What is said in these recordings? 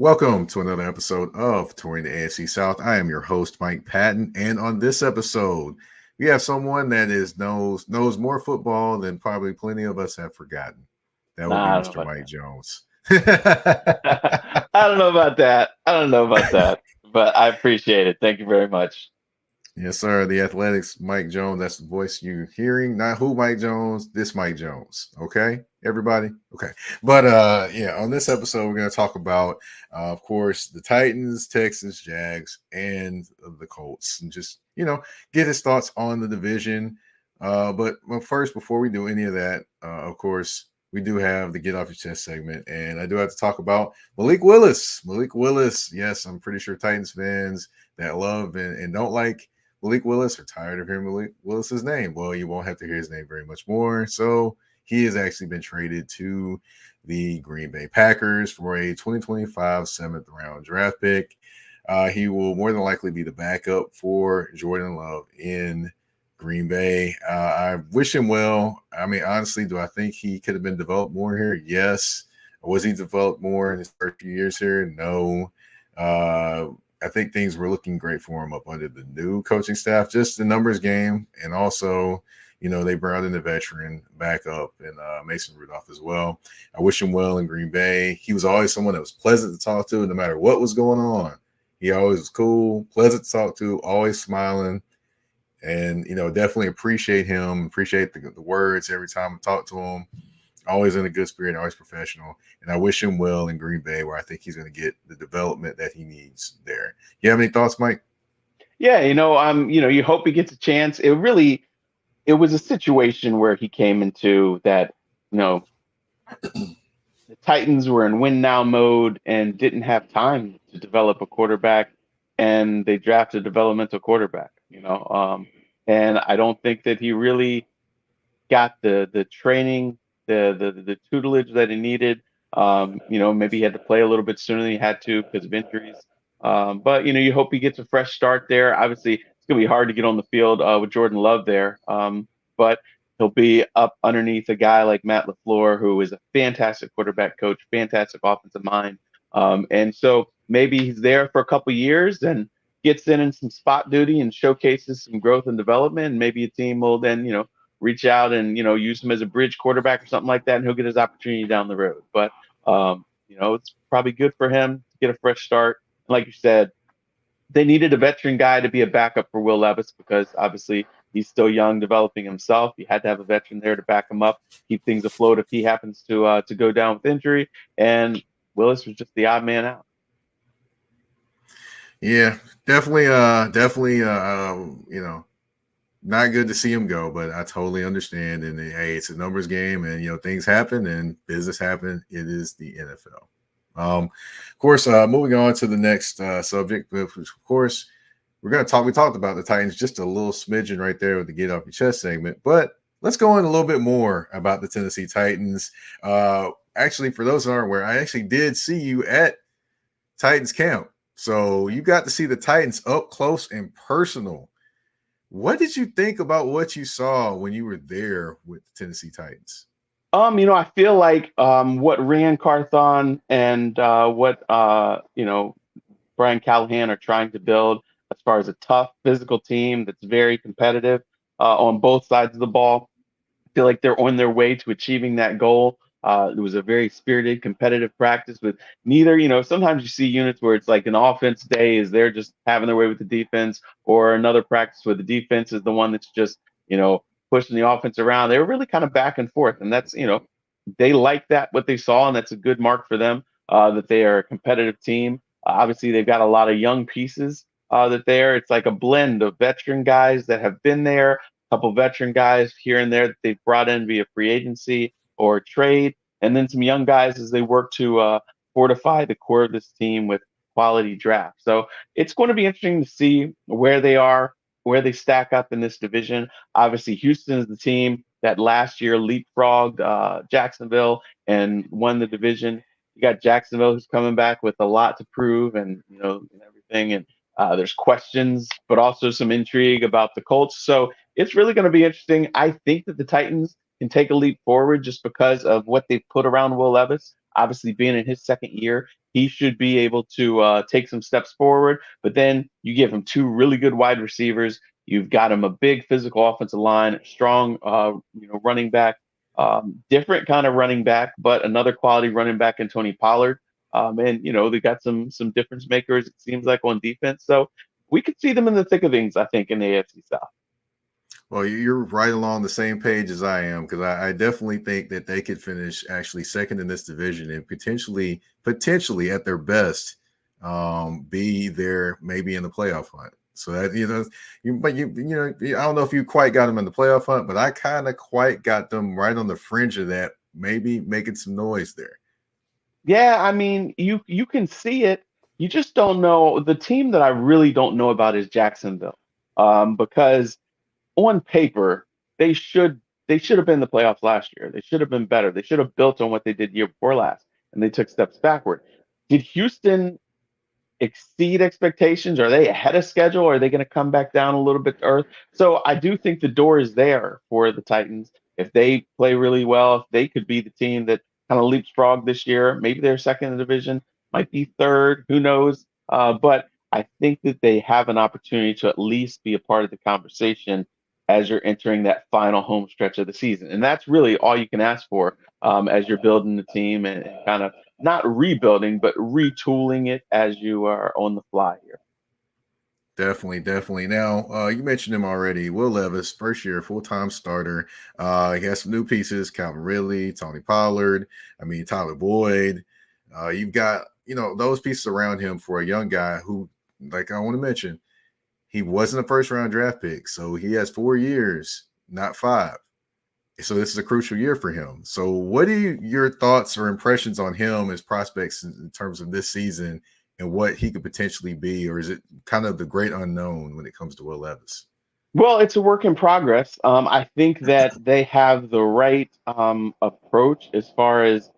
Welcome to another episode of Touring the AFC South. I am your host, Mike Patton, and on this episode, we have someone that knows more football than probably plenty of us have forgotten. That would be Nah, I don't know Mr. about Mike Jones. that. I don't know about that. I don't know about that, but I appreciate it. Thank you very much. Yes, sir. The Athletics, Mike Jones. That's the voice you're hearing. Not who Mike Jones, this Mike Jones. Okay, everybody? Okay. But yeah, on this episode, we're going to talk about, of course, the Titans, Texans, Jags, and the Colts. And just, get his thoughts on the division. But first, before we do any of that, of course, we do have the Get Off Your Chest segment. And I do have to talk about Malik Willis. Malik Willis, yes, I'm pretty sure Titans fans that love and don't like Malik Willis are tired of hearing Malik Willis's name. Well, you won't have to hear his name very much more. So he has actually been traded to the Green Bay Packers for a 2025 seventh round draft pick. He will more than likely be the backup for Jordan Love in Green Bay. I wish him well. I mean, honestly, do I think he could have been developed more here? Yes. Was he developed more in his first few years here? No. I think things were looking great for him up under the new coaching staff, just the numbers game. And also, they brought in a veteran backup and Mason Rudolph as well. I wish him well in Green Bay. He was always someone that was pleasant to talk to no matter what was going on. He always was cool, pleasant to talk to, always smiling. And, definitely appreciate him, appreciate the words every time I talk to him. Always in a good spirit, always professional. And I wish him well in Green Bay, where I think he's going to get the development that he needs there. You have any thoughts, Mike? Yeah, you hope he gets a chance. It was a situation where he came into that, the Titans were in win now mode and didn't have time to develop a quarterback, and they drafted a developmental quarterback. And I don't think that he really got the training, the tutelage that he needed. Maybe he had to play a little bit sooner than he had to because of injuries. But you hope he gets a fresh start there. Obviously, it's gonna be hard to get on the field with Jordan Love there. But he'll be up underneath a guy like Matt LaFleur, who is a fantastic quarterback coach, fantastic offensive mind. And so maybe he's there for a couple years and gets in some spot duty and showcases some growth and development. And maybe a team will then, reach out and, use him as a bridge quarterback or something like that, and he'll get his opportunity down the road. But, it's probably good for him to get a fresh start. Like you said, they needed a veteran guy to be a backup for Will Levis because obviously he's still young, developing himself. You had to have a veteran there to back him up, keep things afloat if he happens to go down with injury. And Willis was just the odd man out. Yeah, definitely, not good to see him go, but I totally understand. And hey, it's a numbers game, and things happen and business happen. It is the NFL. Of course, moving on to the next subject, which of course we're going to talk. We talked about the Titans just a little smidgen right there with the Get Off Your Chest segment, but let's go in a little bit more about the Tennessee Titans. Actually, for those who aren't aware, I actually did see you at Titans camp, so you got to see the Titans up close and personal. What did you think about what you saw when you were there with the Tennessee Titans? I feel like what Rand Carthon and what Brian Callahan are trying to build as far as a tough physical team that's very competitive on both sides of the ball. I feel like they're on their way to achieving that goal. It was a very spirited, competitive practice with neither, sometimes you see units where it's like an offense day is they're just having their way with the defense, or another practice where the defense is the one that's just, pushing the offense around. They were really kind of back and forth. And that's, they like that, what they saw. And that's a good mark for them that they are a competitive team. Obviously, they've got a lot of young pieces it's like a blend of veteran guys that have been there, a couple veteran guys here and there that they've brought in via free agency or trade, and then some young guys as they work to fortify the core of this team with quality draft. So it's going to be interesting to see where they are, where they stack up in this division. Obviously, Houston is the team that last year leapfrogged Jacksonville and won the division. You got Jacksonville who's coming back with a lot to prove and everything. And there's questions, but also some intrigue about the Colts. So it's really going to be interesting. I think that the Titans can take a leap forward just because of what they've put around Will Levis. Obviously, being in his second year, he should be able to take some steps forward. But then you give him two really good wide receivers. You've got him a big physical offensive line, strong, running back, different kind of running back, but another quality running back in Tony Pollard. And they got some difference makers. It seems like on defense, so we could see them in the thick of things. I think in the AFC South. Well, you're right along the same page as I am, because I definitely think that they could finish actually second in this division and potentially at their best, be there maybe in the playoff hunt. So that I don't know if you quite got them in the playoff hunt, but I kind of quite got them right on the fringe of that, maybe making some noise there. Yeah, I mean, you can see it. You just don't know. The team that I really don't know about is Jacksonville, because on paper they should they should have been in the playoffs last year. They should have been better. They should have built on what they did year before last, and they took steps backward. Did Houston exceed expectations? Are they ahead of schedule? Or are they going to come back down a little bit to earth? So I do think the door is there for the Titans. If they play really well, if they could be the team that kind of leapfrog this year, maybe they're second in the division, might be third, who knows? But I think that they have an opportunity to at least be a part of the conversation as you're entering that final home stretch of the season. And that's really all you can ask for, as you're building the team and kind of not rebuilding, but retooling it as you are on the fly here. Definitely, definitely. Now, you mentioned him already. Will Levis, first year full-time starter. He has some new pieces: Calvin Ridley, Tony Pollard. I mean, Tyler Boyd. You've got those pieces around him for a young guy who, like I want to mention, he wasn't a first-round draft pick, so he has 4 years, not 5. So this is a crucial year for him. So what are your thoughts or impressions on him as prospects in terms of this season and what he could potentially be? Or is it kind of the great unknown when it comes to Will Levis? Well, it's a work in progress. I think that they have the right approach as far as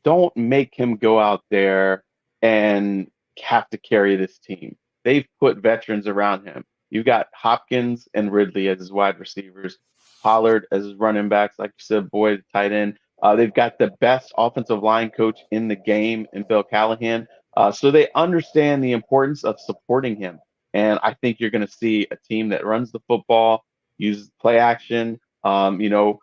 don't make him go out there and have to carry this team. They've put veterans around him. You've got Hopkins and Ridley as his wide receivers, Pollard as his running backs, like you said, Boyd, tight end. They've got the best offensive line coach in the game in Bill Callahan. So they understand the importance of supporting him. And I think you're going to see a team that runs the football, uses play action. Brian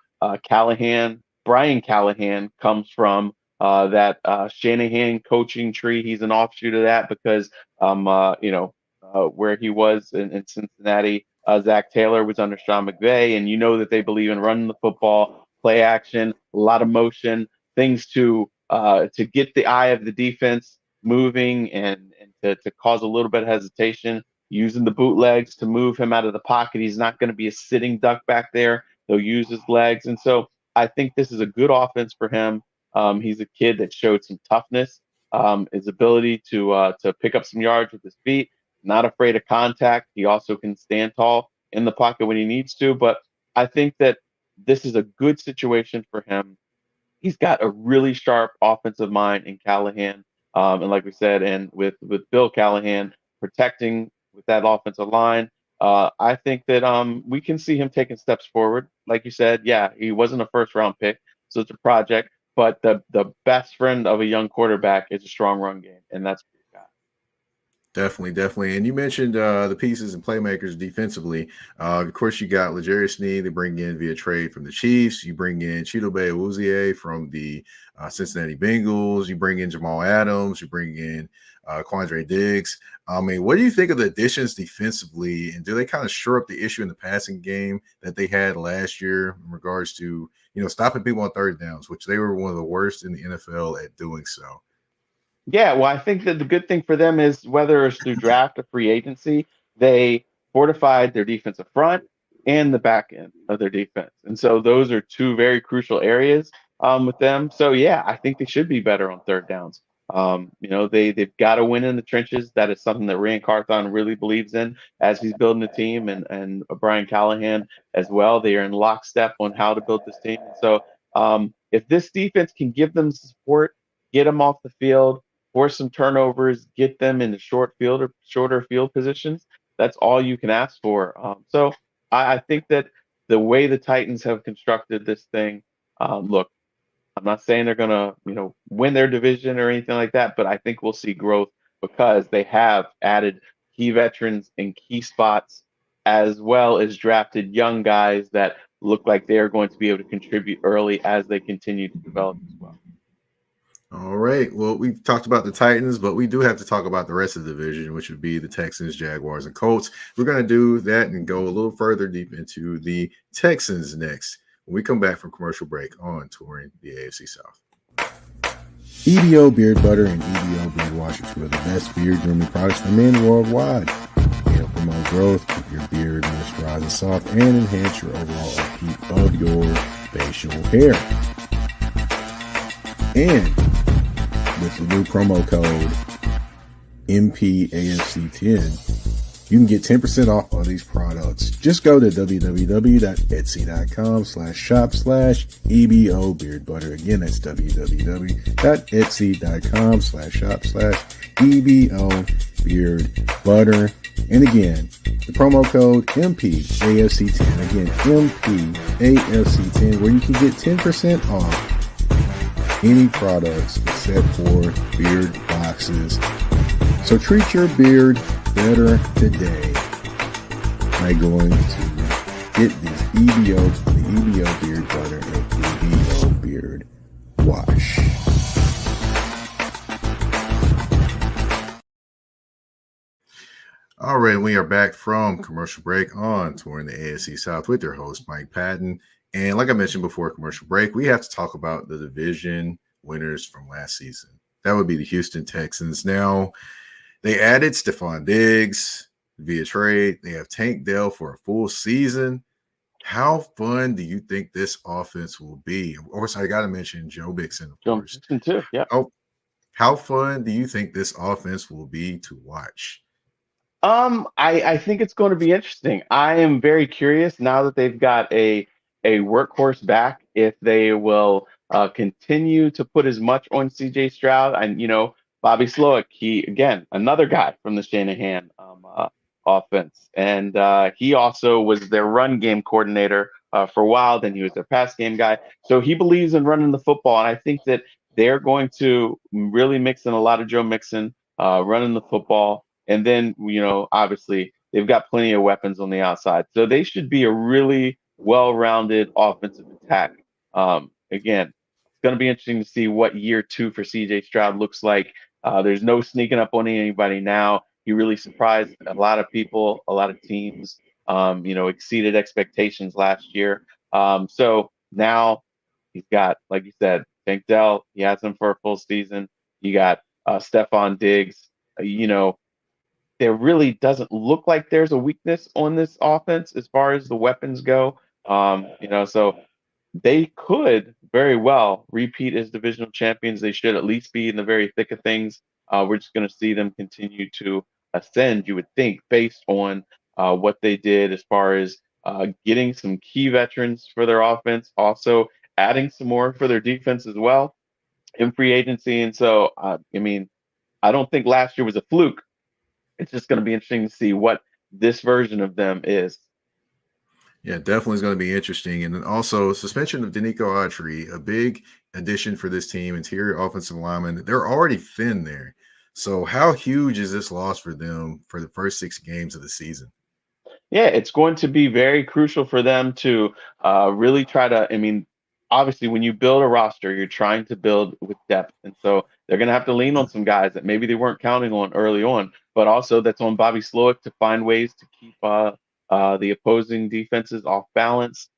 Callahan comes from that Shanahan coaching tree. He's an offshoot of that because, where he was in Cincinnati, Zach Taylor was under Sean McVay, and that they believe in running the football, play action, a lot of motion, things to get the eye of the defense moving and to cause a little bit of hesitation, using the bootlegs to move him out of the pocket. He's not going to be a sitting duck back there. They'll use his legs. And so I think this is a good offense for him. He's a kid that showed some toughness, his ability to pick up some yards with his feet, not afraid of contact. He also can stand tall in the pocket when he needs to. But I think that this is a good situation for him. He's got a really sharp offensive mind in Callahan. And like we said, and with Bill Callahan protecting with that offensive line, I think that we can see him taking steps forward. Like you said, yeah, he wasn't a first round pick, so it's a project. But the best friend of a young quarterback is a strong run game, and that's what he's got. Definitely, definitely. And you mentioned the pieces and playmakers defensively. Of course, you got L'Jarius Sneed. They bring in via trade from the Chiefs. You bring in Chidobe Awuzie from the Cincinnati Bengals. You bring in Jamal Adams. You bring in Quandre Diggs. I mean, what do you think of the additions defensively? And do they kind of shore up the issue in the passing game that they had last year in regards to, stopping people on third downs, which they were one of the worst in the NFL at doing so? Yeah, well, I think that the good thing for them is whether it's through draft or free agency, they fortified their defensive front and the back end of their defense. And so those are two very crucial areas with them. So yeah, I think they should be better on third downs. They've got to win in the trenches. That is something that Rand Carthon really believes in as he's building the team, and Brian Callahan as well. They are in lockstep on how to build this team. So if this defense can give them support, get them off the field, force some turnovers, get them in the short field or shorter field positions. That's all you can ask for. So I think that the way the Titans have constructed this thing, look, I'm not saying they're gonna, win their division or anything like that, but I think we'll see growth because they have added key veterans in key spots as well as drafted young guys that look like they're going to be able to contribute early as they continue to develop as well. All right. Well, we've talked about the Titans, but we do have to talk about the rest of the division, which would be the Texans, Jaguars, and Colts. We're going to do that and go a little further deep into the Texans next when we come back from commercial break on Touring the AFC South. EBO Beard Butter and EBO Beard Wash are two of the best beard grooming products for men worldwide. They help promote growth, keep your beard moisturized and soft, and enhance your overall upkeep of your facial hair. And with the new promo code MPAFC10, you can get 10% off all these products. Just go to www.etsy.com/shop/EBO Beard Butter. Again, that's www.etsy.com/shop/EBO Beard Butter. And again, the promo code MPAFC10. Again, MPAFC10, where you can get 10% off any products except for beard boxes. So treat your beard better today by going to get this the EBO Beard Butter and EBO Beard Wash. All right, we are back from commercial break on Touring the AFC South with your host, Mike Patton. And like I mentioned before commercial break, we have to talk about the division winners from last season. That would be the Houston Texans. Now, they added Stephon Diggs via trade. They have Tank Dell for a full season. How fun do you think this offense will be? Of course, I got to mention Joe Mixon, of Joe course. Mixon too, yeah. How fun do you think this offense will be to watch? I think it's going to be interesting. I am very curious now that they've got a workhorse back if they will continue to put as much on CJ Stroud and Bobby Slowick. He again another guy from the Shanahan offense, and he also was their run game coordinator for a while. Then he was their pass game guy. So he believes in running the football, and I think that they're going to really mix in a lot of Joe Mixon running the football. And then, obviously they've got plenty of weapons on the outside. So they should be a really well-rounded offensive attack. Again, it's going to be interesting to see what year 2 for CJ Stroud looks like. There's no sneaking up on anybody now. He really surprised a lot of people, a lot of teams, exceeded expectations last year. So now he's got, like you said, Tank Dell. He has him for a full season. You got Stephon Diggs. There really doesn't look like there's a weakness on this offense as far as the weapons go. So they could very well repeat as divisional champions. They should at least be in the very thick of things. We're just going to see them continue to ascend, you would think, based on what they did as far as getting some key veterans for their offense, also adding some more for their defense as well in free agency. And so, I don't think last year was a fluke. It's just going to be interesting to see what this version of them is. Yeah, definitely is going to be interesting. And then also suspension of Danico Autry, a big addition for this team, interior offensive lineman. They're already thin there. So how huge is this loss for them for the first 6 games of the season? Yeah, it's going to be very crucial for them to really try to, obviously when you build a roster, you're trying to build with depth. And so they're going to have to lean on some guys that maybe they weren't counting on early on, but also that's on Bobby Slowick to find ways to keep the opposing defenses off balance.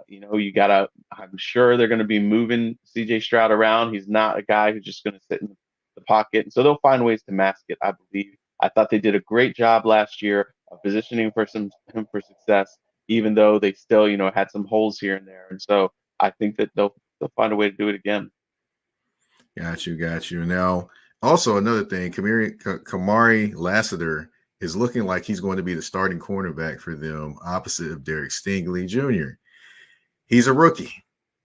You gotta, I'm sure they're going to be moving CJ Stroud around. He's not a guy who's just going to sit in the pocket. And so they'll find ways to mask it, I believe. I thought they did a great job last year of positioning for him for success, even though they still, had some holes here and there. And so I think that they'll find a way to do it again. Got you. Now, also another thing, Kamari Lassiter is looking like he's going to be the starting cornerback for them, opposite of Derek Stingley Jr. He's a rookie.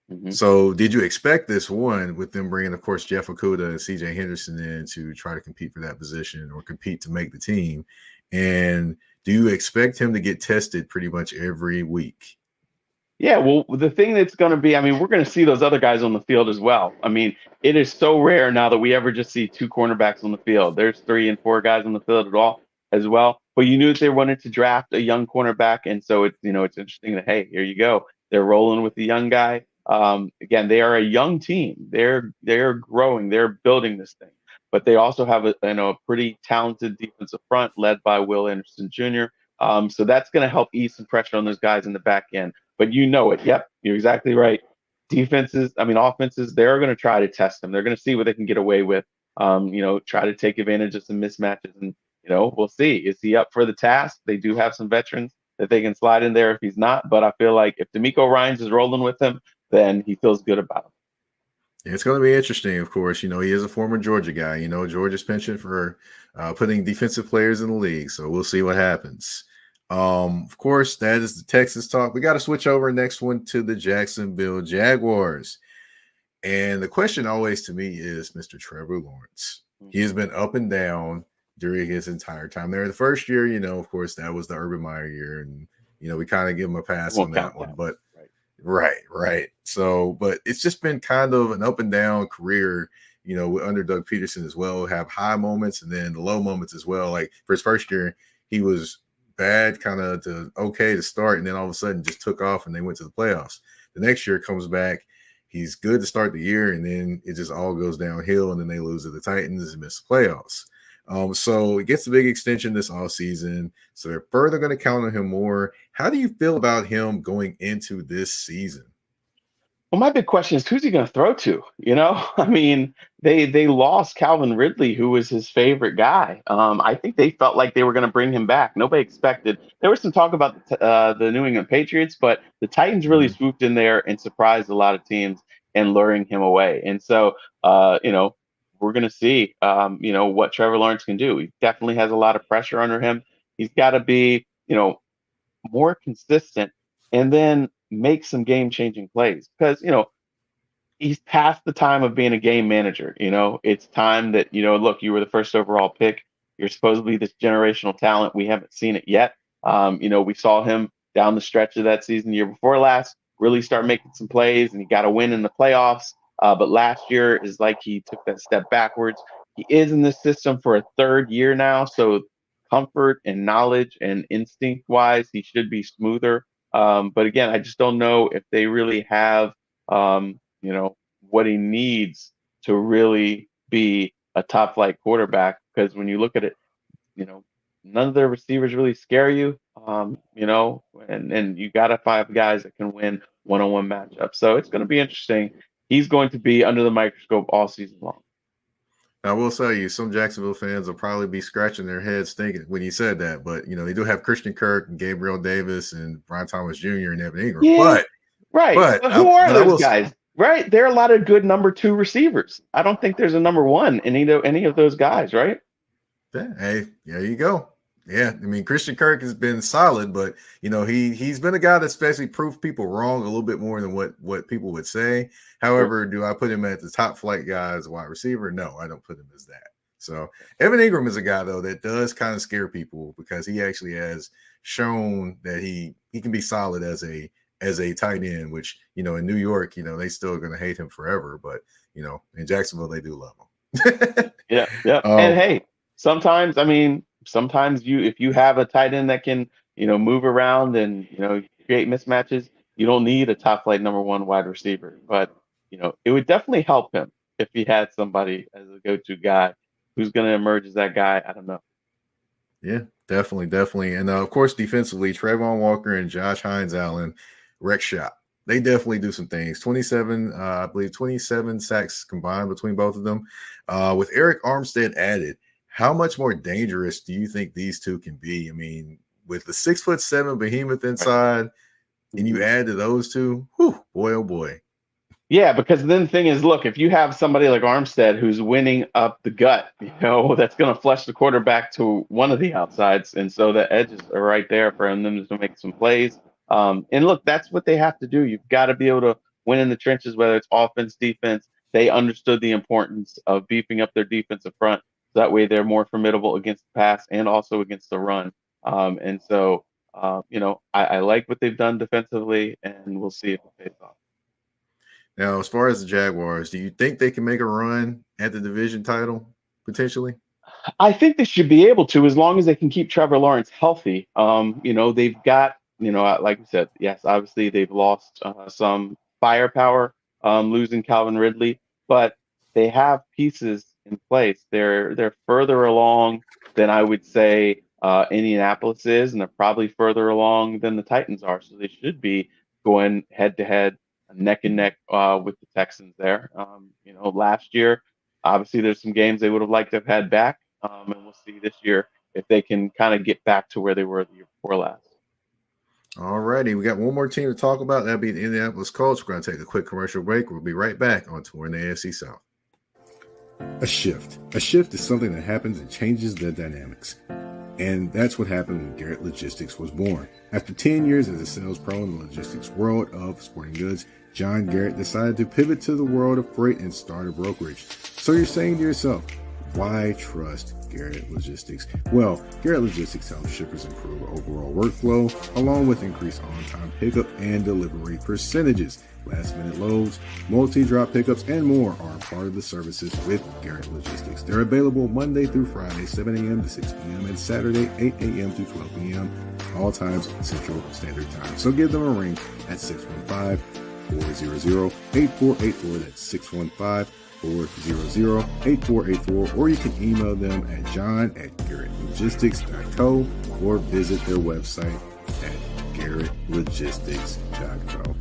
Mm-hmm. So did you expect this one with them bringing, of course, Jeff Okudah and CJ Henderson in to try to compete for that position or compete to make the team? And do you expect him to get tested pretty much every week? Yeah, well, the thing that's going to be, I mean, we're going to see those other guys on the field as well. I mean, it is so rare now that we ever just see two cornerbacks on the field. There's 3 and 4 guys on the field at all as well. But you knew that they wanted to draft a young cornerback, and so it's it's interesting that hey, here you go, they're rolling with the young guy. Again, they are a young team. They're growing. They're building this thing, but they also have a pretty talented defensive front led by Will Anderson Jr. So that's going to help ease some pressure on those guys in the back end. But you know it. Yep, you're exactly right. Defenses, I mean, offenses, they're going to try to test them. They're going to see what they can get away with. Try to take advantage of some mismatches, and we'll see. Is he up for the task? They do have some veterans that they can slide in there if he's not. But I feel like if D'Amico Ryans is rolling with him, then he feels good about him. It's going to be interesting, of course. He is a former Georgia guy. Georgia's penchant for putting defensive players in the league. So we'll see what happens. Of course, that is the Texas talk. We got to switch over next one to the Jacksonville Jaguars. And the question always to me is Mr. Trevor Lawrence. He has been up and down during his entire time there. The first year, of course, that was the Urban Meyer year. And, we kind of give him a pass on that one. But Right. So, but it's just been kind of an up and down career, under Doug Peterson as well. Have high moments and then the low moments as well. Like for his first year, he was bad, kind of to okay to start, and then all of a sudden just took off and they went to the playoffs. The next year comes back, he's good to start the year, and then it just all goes downhill, and then they lose to the Titans and miss the playoffs. So he gets a big extension this offseason. So they're further going to count on him more. How do you feel about him going into this season? Well, my big question is who's he going to throw to? I mean, they lost Calvin Ridley, who was his favorite guy. I think they felt like they were going to bring him back. Nobody expected. There was some talk about the New England Patriots, but the Titans really swooped in there and surprised a lot of teams and luring him away. And so, we're going to see, what Trevor Lawrence can do. He definitely has a lot of pressure under him. He's got to be, more consistent and then make some game-changing plays because, he's past the time of being a game manager. It's time that, look, you were the first overall pick. You're supposedly this generational talent. We haven't seen it yet. We saw him down the stretch of that season, year before last, really start making some plays, and he got a win in the playoffs. But last year is like he took that step backwards. He is in this system for a third year now, so comfort and knowledge and instinct wise, he should be smoother. But again, I just don't know if they really have, what he needs to really be a top flight quarterback. Because when you look at it, none of their receivers really scare you, and you got to five guys that can win one-on-one matchups. So it's going to be interesting. He's going to be under the microscope all season long. I will tell you, some Jacksonville fans will probably be scratching their heads thinking when he said that, but they do have Christian Kirk and Gabriel Davis and Brian Thomas Jr. and Evan Ingram. Yeah, but who are those guys? Right, there are a lot of good number 2 receivers. I don't think there's a number 1 in any of those guys, right? Yeah, hey, there you go. Yeah, I mean, Christian Kirk has been solid, but he's been a guy that's basically proved people wrong a little bit more than what people would say. However, do I put him at the top flight guy as a wide receiver? No, I don't put him as that. So Evan Ingram is a guy though that does kind of scare people because he actually has shown that he can be solid as a tight end, which in New York, they still going to hate him forever, but in Jacksonville they do love him. Yeah. And hey, sometimes if you have a tight end that can, move around and, create mismatches, you don't need a top flight number 1 wide receiver. But, it would definitely help him if he had somebody as a go-to guy who's going to emerge as that guy. I don't know. Yeah, definitely. And of course, defensively, Trayvon Walker and Josh Hines-Allen, wreck shop. They definitely do some things. 27, I believe 27 sacks combined between both of them. With Eric Armstead added, how much more dangerous do you think these two can be? I mean, with the 6'7" behemoth inside, and you add to those two, whew, boy, oh boy. Yeah, because then the thing is, look, if you have somebody like Armstead who's winning up the gut, that's going to flush the quarterback to one of the outsides. And so the edges are right there for them to make some plays. And look, that's what they have to do. You've got to be able to win in the trenches, whether it's offense, defense. They understood the importance of beefing up their defensive front. So that way they're more formidable against the pass and also against the run. And so, I like what they've done defensively, and we'll see if it pays off. Now, as far as the Jaguars, do you think they can make a run at the division title potentially? I think they should be able to, as long as they can keep Trevor Lawrence healthy. They've got, like we said, yes, obviously they've lost some firepower, losing Calvin Ridley, but they have pieces in place. They're further along than I would say Indianapolis is, and they're probably further along than the Titans are. So they should be going head to head, neck and neck with the Texans there. Last year, obviously there's some games they would have liked to have had back. And we'll see this year if they can kind of get back to where they were the year before last. All righty. We got one more team to talk about. That'll be the Indianapolis Colts. We're going to take a quick commercial break. We'll be right back on Tour in the AFC South. A shift. A shift is something that happens and changes the dynamics. And that's what happened when Garrett Logistics was born. After 10 years as a sales pro in the logistics world of sporting goods, John Garrett decided to pivot to the world of freight and start a brokerage. So you're saying to yourself, why trust Garrett Logistics? Well, Garrett Logistics helps shippers improve overall workflow, along with increased on-time pickup and delivery percentages. Last-minute loads, multi-drop pickups, and more are part of the services with Garrett Logistics. They're available Monday through Friday, 7 a.m. to 6 p.m., and Saturday, 8 a.m. to 12 p.m., all times Central Standard Time. So give them a ring at 615-400-8484. That's 615-400-8484, or you can email them at john@garrettlogistics.co or visit their website at garrettlogistics.co.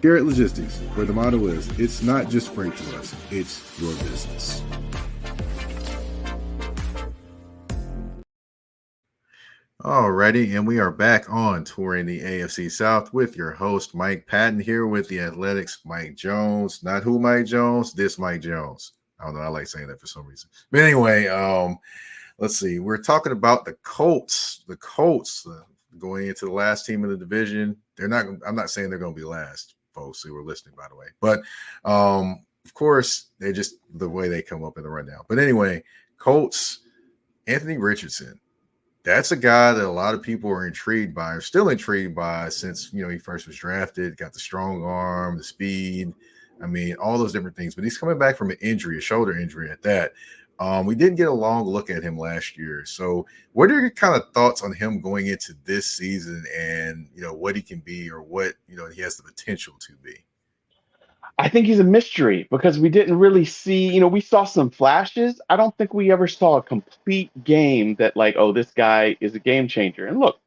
Garrett Logistics, where the motto is, it's not just freight to us, it's your business. Alrighty, and we are back on Touring the AFC South with your host, Mike Patton, here with the Athletics, Mike Jones. Not who Mike Jones, this Mike Jones. I don't know, I like saying that for some reason. But anyway, let's see. We're talking about the Colts. The Colts going into the last team in the division. I'm not saying they're going to be last, folks who were listening, by the way. But, of course, they're just the way they come up in the rundown. But anyway, Colts, Anthony Richardson. That's a guy that a lot of people are intrigued by, or still intrigued by, since he first was drafted. Got the strong arm, the speed. I mean, all those different things. But he's coming back from an injury, a shoulder injury at that. We didn't get a long look at him last year. So, what are your kind of thoughts on him going into this season, and what he can be, or what he has the potential to be? I think he's a mystery because we didn't really see, we saw some flashes. I don't think we ever saw a complete game that this guy is a game changer. And look,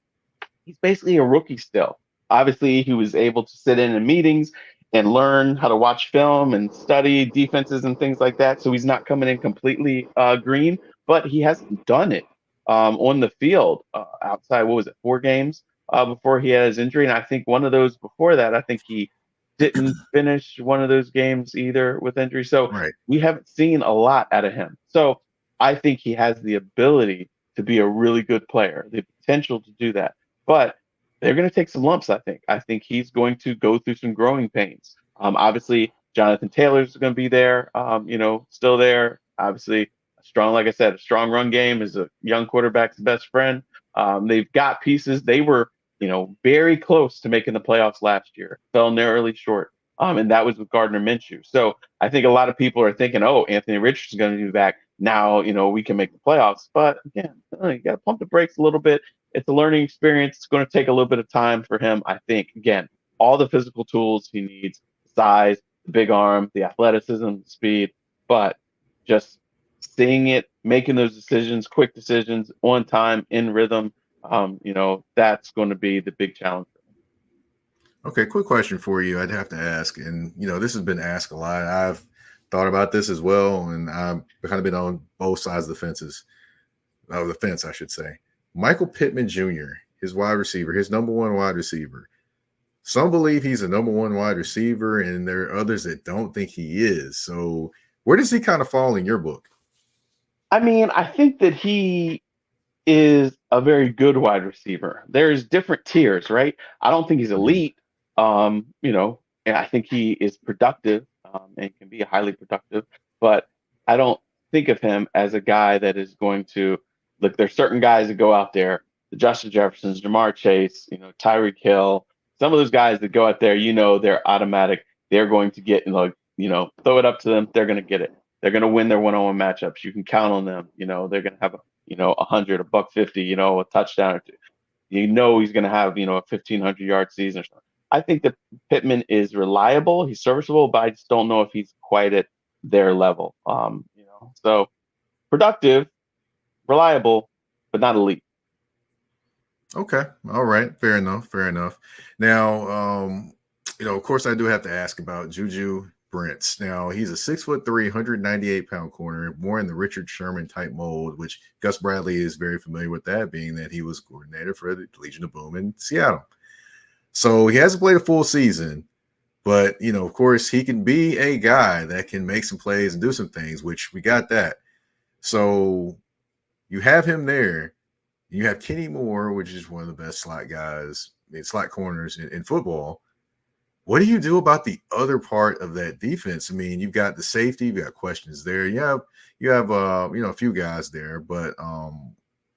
he's basically a rookie still. Obviously, he was able to sit in meetings and learn how to watch film and study defenses and things like that. So he's not coming in completely green, but he hasn't done it on the field outside, 4 games before he had his injury. And I think one of those before that, I think he didn't finish one of those games either with injury. So we haven't seen a lot out of him. So I think he has the ability to be a really good player, the potential to do that. But they're going to take some lumps, I think. I think he's going to go through some growing pains. Obviously, Jonathan Taylor's going to be there, still there. Obviously, like I said, a strong run game is a young quarterback's best friend. They've got pieces. They were very close to making the playoffs last year, fell narrowly short. And that was with Gardner Minshew. So I think a lot of people are thinking, Anthony Richardson's going to be back. Now, we can make the playoffs. But again, you got to pump the brakes a little bit. It's a learning experience. It's going to take a little bit of time for him, I think. Again, all the physical tools he needs, size, the big arm, the athleticism, the speed, but just seeing it, making those decisions, quick decisions, on time, in rhythm, that's going to be the big challenge. Okay, quick question for you. I'd have to ask, and this has been asked a lot. I've thought about this as well, and I've kind of been on both sides of the fence, I should say. Michael Pittman Jr., his wide receiver, his number one wide receiver. Some believe he's a number one wide receiver, and there are others that don't think he is. So where does he kind of fall in your book? I mean, I think that he is a very good wide receiver. There's different tiers, right? I don't think he's elite, and I think he is productive and can be highly productive, but I don't think of him as a guy that is going to look. There's certain guys that go out there the Justin Jeffersons, Jamar Chase, Tyreek Hill, some of those guys that go out there, they're automatic. They're going to get, throw it up to them. They're going to get it. They're going to win their one-on-one matchups. You can count on them. They're going to have a 100, a buck 50, a touchdown or two. He's going to have, a 1,500-yard season or something. I think that Pittman is reliable. He's serviceable, but I just don't know if he's quite at their level. So productive, reliable, but not elite. Okay. All right. Fair enough. Now, of course, I do have to ask about Juju Brents. Now, he's a 6'3", 198-pound corner, more in the Richard Sherman type mold, which Gus Bradley is very familiar with, that being that he was coordinator for the Legion of Boom in Seattle. So he hasn't played a full season, but, of course, he can be a guy that can make some plays and do some things, which we got that. So you have him there. You have Kenny Moore, which is one of the best slot corners in football. What do you do about the other part of that defense? I mean, you've got the safety, you've got questions there. You have a few guys there, but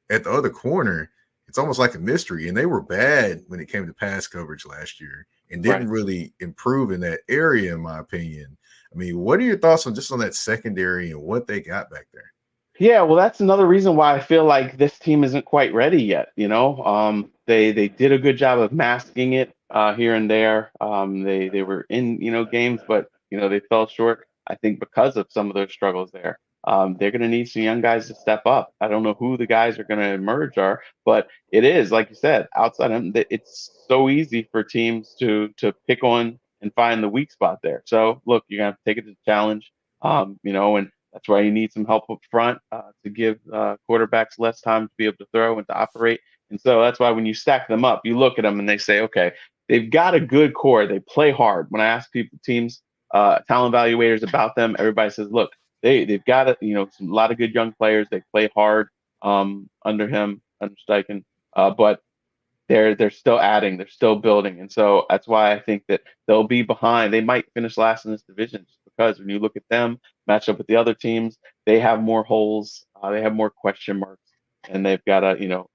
at the other corner, it's almost like a mystery. And they were bad when it came to pass coverage last year and didn't really improve in that area, in my opinion. I mean, what are your thoughts on that secondary and what they got back there? Yeah, well, that's another reason why I feel like this team isn't quite ready yet. They did a good job of masking it here and there. They were in games, but they fell short. I think because of some of those struggles there. They're going to need some young guys to step up. I don't know who the guys are going to emerge are, but it is, like you said, outside of them, it's so easy for teams to pick on and find the weak spot there. So look, you're going to have to take it as a challenge, and that's why you need some help up front to give quarterbacks less time to be able to throw and to operate. And so that's why when you stack them up, you look at them and they say, okay, they've got a good core. They play hard. When I ask teams, talent evaluators about them, everybody says, look, they've got a lot of good young players. They play hard under Steichen, but they're still adding, they're still building. And so that's why I think that they'll be behind. They might finish last in this division just because when you look at them match up with the other teams, they have more holes, they have more question marks, and they've got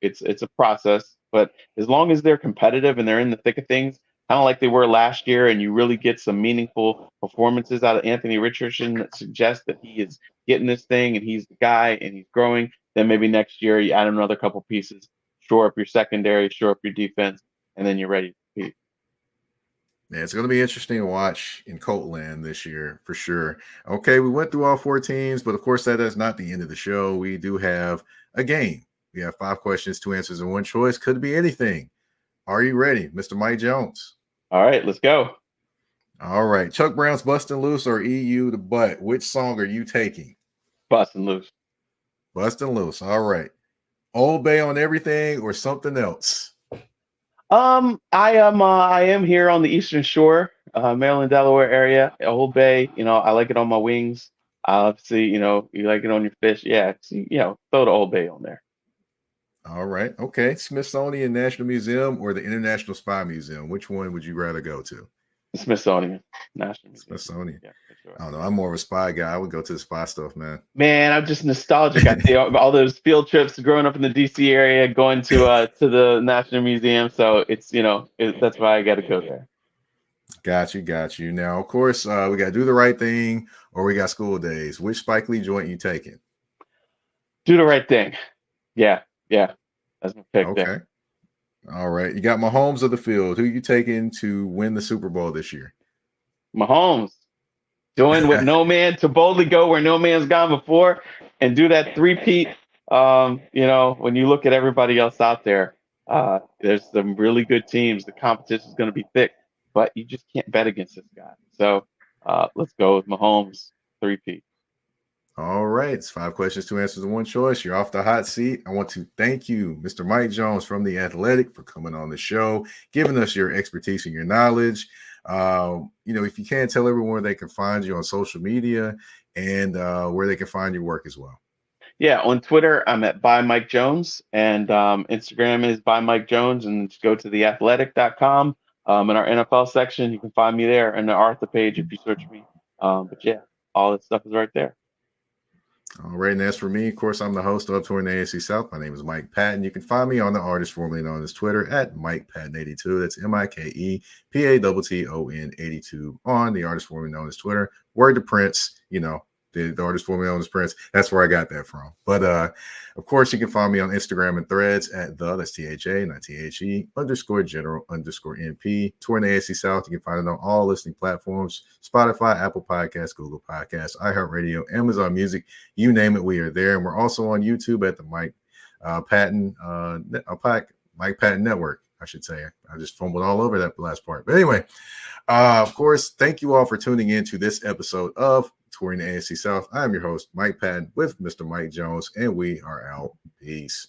it's a process. But as long as they're competitive and they're in the thick of things, kind of like they were last year, and you really get some meaningful performances out of Anthony Richardson that suggest that he is getting this thing and he's the guy and he's growing, then maybe next year you add another couple pieces, shore up your secondary, shore up your defense, and then you're ready to compete. Yeah, it's going to be interesting to watch in Coltland this year for sure. Okay, we went through all 4 teams, but of course that is not the end of the show. We do have a game. We have 5 questions, 2 answers, and 1 choice. Could be anything. Are you ready, Mr. Mike Jones? All right, let's go. All right. Chuck Brown's Bustin' Loose or EU the Butt? Which song are you taking? Bustin' Loose. Bustin' Loose. All right. Old Bay on everything or something else? I am here on the Eastern Shore, Maryland, Delaware area. Old Bay, I like it on my wings. Obviously, you like it on your fish. Yeah, throw the Old Bay on there. All right. Okay. Smithsonian National Museum or the International Spy Museum? Which one would you rather go to? The Smithsonian National Museum. Smithsonian. Yeah, sure. I don't know. I'm more of a spy guy. I would go to the spy stuff, man. Man, I'm just nostalgic. I see all those field trips growing up in the DC area, going to the National Museum. So it's that's why I got to go there. Got you. Now, of course, we got to Do the Right Thing or we got School Days. Which Spike Lee joint you taking? Do the Right Thing. Yeah. That's my pick. Okay. There. All right. You got Mahomes of the field. Who you taking to win the Super Bowl this year? Mahomes. Doing what no man, to boldly go where no man's gone before and do that three-peat. When you look at everybody else out there, there's some really good teams. The competition is going to be thick, but you just can't bet against this guy. So let's go with Mahomes, three-peat. All right. It's 5 questions, 2 answers, and 1 choice. You're off the hot seat. I want to thank you, Mr. Mike Jones from The Athletic, for coming on the show, giving us your expertise and your knowledge. If you can, tell everyone where they can find you on social media and where they can find your work as well. Yeah, on Twitter, I'm at by Mike Jones, and Instagram is by Mike Jones, and just go to theathletic.com. In our NFL section, you can find me there, and the Arthur page if you search me. But yeah, all that stuff is right there. All right, and as for me, of course, I'm the host of Touring the AFC South. My name is Mike Patton. You can find me on the artist formerly known as Twitter at Mike Patton82. That's MikePatton 82 on the artist formerly known as Twitter. Word to Prince, the artist formerly known as Prince. That's where I got that from. But of course, you can find me on Instagram and Threads at that's THA, not THE, _general_NP. Touring the AFC South. You can find it on all listening platforms: Spotify, Apple Podcasts, Google Podcasts, iHeartRadio, Amazon Music. You name it, we are there. And we're also on YouTube at the Mike Patton Network, I should say. I just fumbled all over that last part. But anyway, of course, thank you all for tuning in to this episode of Touring the AFC South. I am your host, Mike Patton, with Mr. Mike Jones, and we are out. Peace.